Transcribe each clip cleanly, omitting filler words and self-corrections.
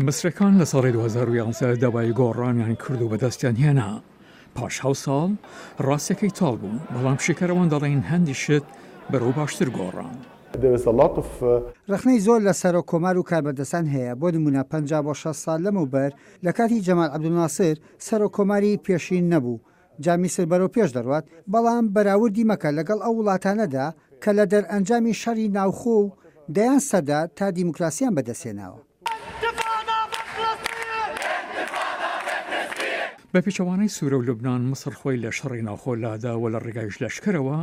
مصرەکان لە ساڵی 2011 داوای گۆڕانیان کرد و بەدەستیان هێنا. پاش 7 ساڵ ڕاستیەکەی تاڵ بوو، بەڵام شێکەرەوان دەڵێن هەندی شت بەرەو باشتر گۆڕان. ڕخنەی زۆر لە سەرۆکۆمار و کاربەدەستان هەیە. بۆ نمونە 50 بۆ 60 ساڵ لەمەوبەر لە کاتی جەمال عەبدولناسر سەرۆکۆماری پێشین نەبوو. جا میسر بەرەو پێش دەڕوات، بەڵام بەراوردی مەکە لەگەڵ ئەو وڵاتانەدا کە لە دەرئەنجامی شەڕی ناوخۆ و دەیان سەدا تا دیموکراسیان بەدەستێناوە. بە پێچەوانەی سوورە و لوبنان مەسر خۆی لە شەڕی ناوخۆلاداوە لە ڕێگایش لەشکرەوە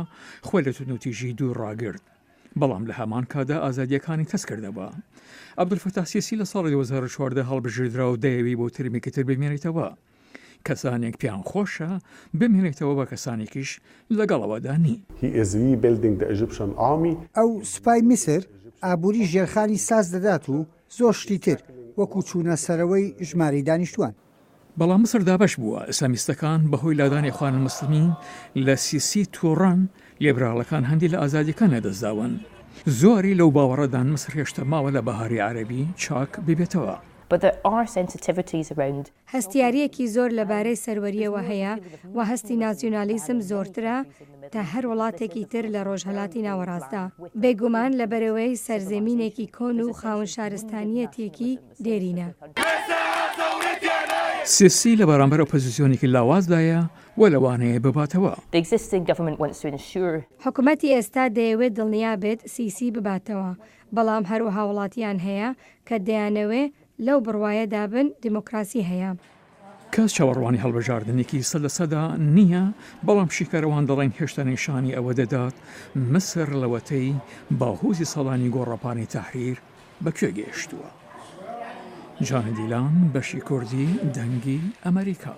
خۆی لە تونوتیژی دوو ڕاگرت. بەڵام لە هەمان کادا ئازادیەکانی کەس کردەوە. عەبدولفەتاح سیسی لە ساڵی 2014 هەڵبژێردرا و دەیەوی بۆ ترمێکی تر بمێنێتەوە. کەسانێک پیان خۆشە بمێنێتەوە بە کەسانێکیش لەگەڵەوەدا نی. ئەو سوپای میسر ئابووری ژێرخانی ساز دەدات و زۆر شتی تر وەکو چوونە سەرەوەی ژمارەی دانیشتوان. بەڵام مصر دابەش بووە. ئیسلامیستەکان بەهۆی لادانی خوانە مسلمین لە سیسی تووڕەن لێبراڵەکان هەندی لە ئازادیەکان نەدەستداون. زۆری لەو باوەڕەدان مصر هێشتا ماوە لە بەهاری عەرەبی چاک ببێتەوە. هەستیاریەکی زۆر لەبارەی سەروەریەوە هەیە و هەستی ناسیۆنالیزم زۆرترە تا هەر وڵاتێکی تر لە ڕۆژهەڵاتی ناوەڕاستدا. بێگومان لە بەرەوەی سەرزەمینێکی کۆن و خاوەن شارستانیەتێکی دێرینە. سیسی لە بەرامبەر ئۆپۆزیسیۆنێکی لاوازدایە و لەوانەیە بباتەوە. حکوومەتی ئێستا دەیەوێت دڵنیا بێت سیسی بباتەوە، بەڵام هەروەها وڵاتیان هەیە کە دەیانەوێ لەو بڕوایەدا بن دیموکراسی هەیە. کەس چاوەڕوانی هەڵبژاردنێکی سەدەسەدا نییە، بەڵام شیکەرەوان دەڵێن هێشتا نیشانی ئەوە دەدات مصر لەوەتەی باهوزی ساڵانی گۆڕەپانی تەحریر بەکوێ گەیشتووە. جان دیلان، بەشی کوردی دەنگی ئەمریکا.